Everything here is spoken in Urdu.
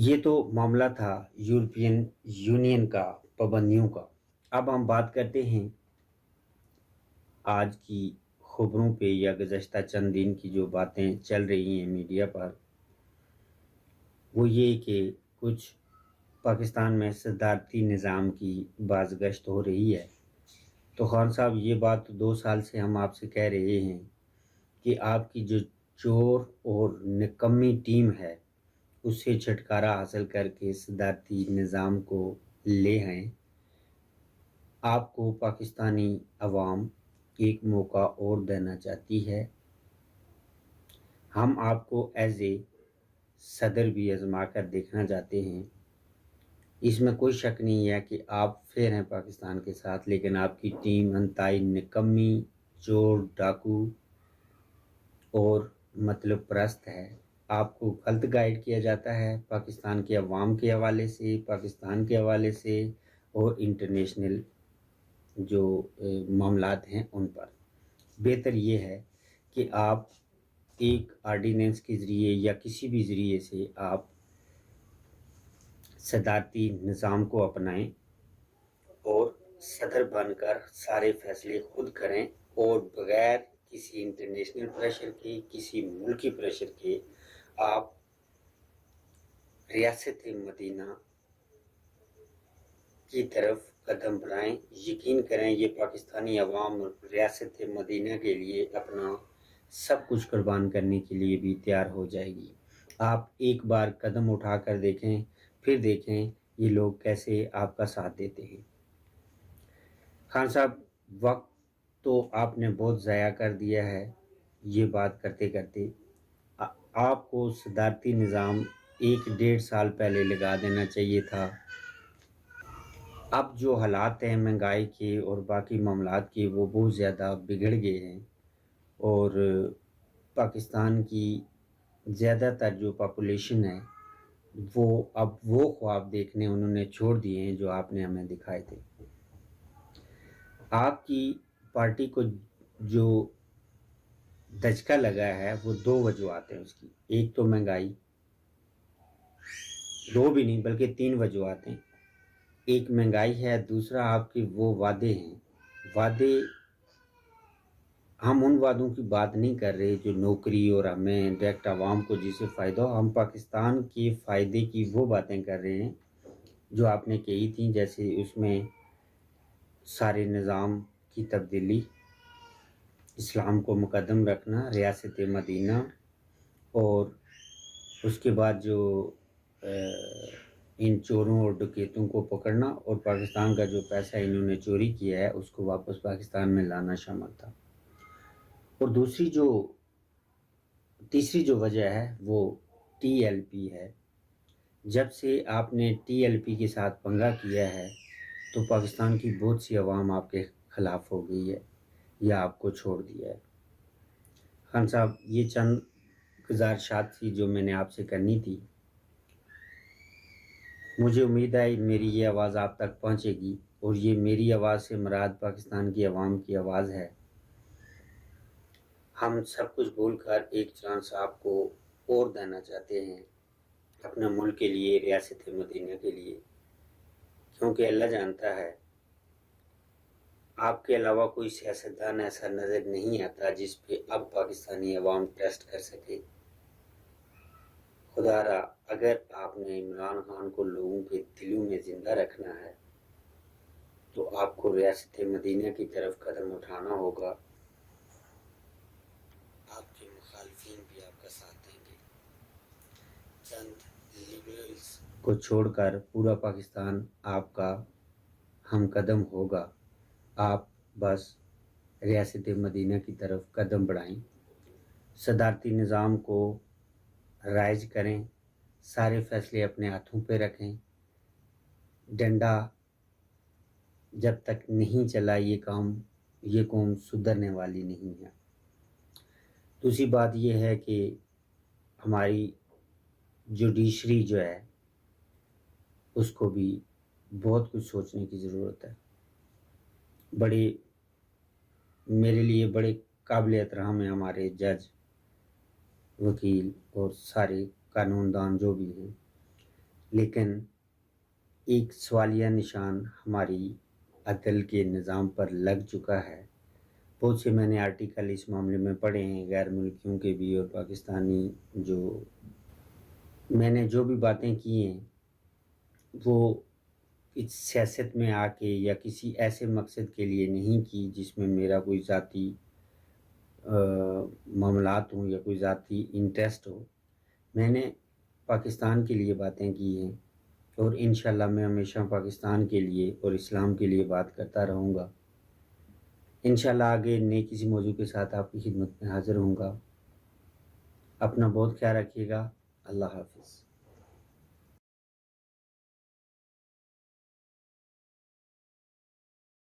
یہ تو معاملہ تھا یورپین یونین کا پابندیوں کا۔ اب ہم بات کرتے ہیں آج کی خبروں پہ یا گزشتہ چند دن کی جو باتیں چل رہی ہیں میڈیا پر، وہ یہ کہ کچھ پاکستان میں صدارتی نظام کی بازگشت ہو رہی ہے۔ تو خان صاحب، یہ بات 2 سال سے ہم آپ سے کہہ رہے ہیں کہ آپ کی جو چور اور نکمی ٹیم ہے اس سے چھٹکارا حاصل کر کے صدارتی نظام کو لے آئیں۔ آپ کو پاکستانی عوام ایک موقع اور دینا چاہتی ہے۔ ہم آپ کو ایز اے صدر بھی آزما کر دیکھنا چاہتے ہیں۔ اس میں کوئی شک نہیں ہے کہ آپ فیر ہیں پاکستان کے ساتھ، لیکن آپ کی ٹیم انتہائی نکمی، چور، ڈاکو اور مطلب پرست ہے۔ آپ کو غلط گائیڈ کیا جاتا ہے پاکستان کے عوام کے حوالے سے، پاکستان کے حوالے سے، اور انٹرنیشنل جو معاملات ہیں ان پر۔ بہتر یہ ہے کہ آپ ایک آرڈیننس کے ذریعے یا کسی بھی ذریعے سے آپ صدارتی نظام کو اپنائیں اور صدر بن کر سارے فیصلے خود کریں، اور بغیر کسی انٹرنیشنل پریشر کے، کسی ملکی پریشر کے آپ ریاست مدینہ کی طرف قدم بڑھائیں۔ یقین کریں یہ پاکستانی عوام ریاست مدینہ کے لیے اپنا سب کچھ قربان کرنے کے لیے بھی تیار ہو جائے گی۔ آپ ایک بار قدم اٹھا کر دیکھیں، پھر دیکھیں یہ لوگ کیسے آپ کا ساتھ دیتے ہیں۔ خان صاحب، وقت تو آپ نے بہت ضائع کر دیا ہے یہ بات کرتے کرتے۔ آپ کو صدارتی نظام 1-1.5 سال پہلے لگا دینا چاہیے تھا۔ اب جو حالات ہیں مہنگائی کے اور باقی معاملات کے، وہ بہت زیادہ بگڑ گئے ہیں، اور پاکستان کی زیادہ تر جو پاپولیشن ہے اب وہ خواب دیکھنے انہوں نے چھوڑ دیے ہیں جو آپ نے ہمیں دکھائے تھے۔ آپ کی پارٹی کو جو دھچکا لگا ہے وہ 2 وجوہات ہیں اس کی۔ ایک تو مہنگائی، 2 بھی نہیں بلکہ 3 وجوہات ہیں۔ ایک مہنگائی ہے، دوسرا آپ کے وہ وعدے ہیں۔ وعدے، ہم ان وعدوں کی بات نہیں کر رہے جو نوکری اور ہمیں ڈائریکٹ عوام کو جس سے فائدہ ہو۔ ہم پاکستان کے فائدے کی وہ باتیں کر رہے ہیں جو آپ نے کہی تھیں، جیسے اس میں سارے نظام کی تبدیلی، اسلام کو مقدم رکھنا، ریاست مدینہ، اور اس کے بعد جو ان چوروں اور ڈکیتوں کو پکڑنا، اور پاکستان کا جو پیسہ انہوں نے چوری کیا ہے اس کو واپس پاکستان میں لانا شامل تھا۔ اور تیسری جو وجہ ہے وہ ٹی ایل پی ہے۔ جب سے آپ نے ٹی ایل پی کے ساتھ پنگا کیا ہے تو پاکستان کی بہت سی عوام آپ کے خلاف ہو گئی ہے یا آپ کو چھوڑ دیا ہے۔ خان صاحب، یہ چند گزارشات تھی جو میں نے آپ سے کرنی تھی۔ مجھے امید ہے میری یہ آواز آپ تک پہنچے گی، اور یہ میری آواز سے مراد پاکستان کی عوام کی آواز ہے۔ ہم سب کچھ بھول کر ایک چانس آپ کو اور دینا چاہتے ہیں اپنے ملک کے لیے، ریاست مدینہ کے لیے، کیونکہ اللہ جانتا ہے آپ کے علاوہ کوئی سیاستدان ایسا نظر نہیں آتا جس پہ اب پاکستانی عوام ٹرسٹ کر سکے۔ خدا را، اگر آپ نے عمران خان کو لوگوں کے دلوں میں زندہ رکھنا ہے تو آپ کو ریاست مدینہ کی طرف قدم اٹھانا ہوگا۔ آپ کے مخالفین بھی آپ کا ساتھ دیں گے۔ چند لیبرلز کو چھوڑ کر پورا پاکستان آپ کا ہم قدم ہوگا۔ آپ بس ریاست مدینہ کی طرف قدم بڑھائیں، صدارتی نظام کو رائج کریں، سارے فیصلے اپنے ہاتھوں پہ رکھیں۔ ڈنڈا جب تک نہیں چلا یہ قوم سدھرنے والی نہیں ہے۔ دوسری بات یہ ہے کہ ہماری جوڈیشری جو ہے اس کو بھی بہت کچھ سوچنے کی ضرورت ہے۔ میرے لیے بڑے قابل احترام ہیں ہمارے جج، وکیل اور سارے قانون دان جو بھی ہیں، لیکن ایک سوالیہ نشان ہماری عدل کے نظام پر لگ چکا ہے۔ بہت سے میں نے آرٹیکل اس معاملے میں پڑھے ہیں، غیر ملکیوں کے بھی اور پاکستانی، میں نے جو بھی باتیں کی ہیں وہ اس سیاست میں آ کے یا کسی ایسے مقصد کے لیے نہیں کی جس میں میرا کوئی ذاتی معاملات ہوں یا کوئی ذاتی انٹرسٹ ہو۔ میں نے پاکستان کے لیے باتیں کی ہیں اور انشاءاللہ میں ہمیشہ پاکستان کے لیے اور اسلام کے لیے بات کرتا رہوں گا۔ انشاءاللہ آگے نئے کسی موضوع کے ساتھ آپ کی خدمت میں حاضر ہوں گا۔ اپنا بہت خیال رکھیے گا۔ اللہ حافظ۔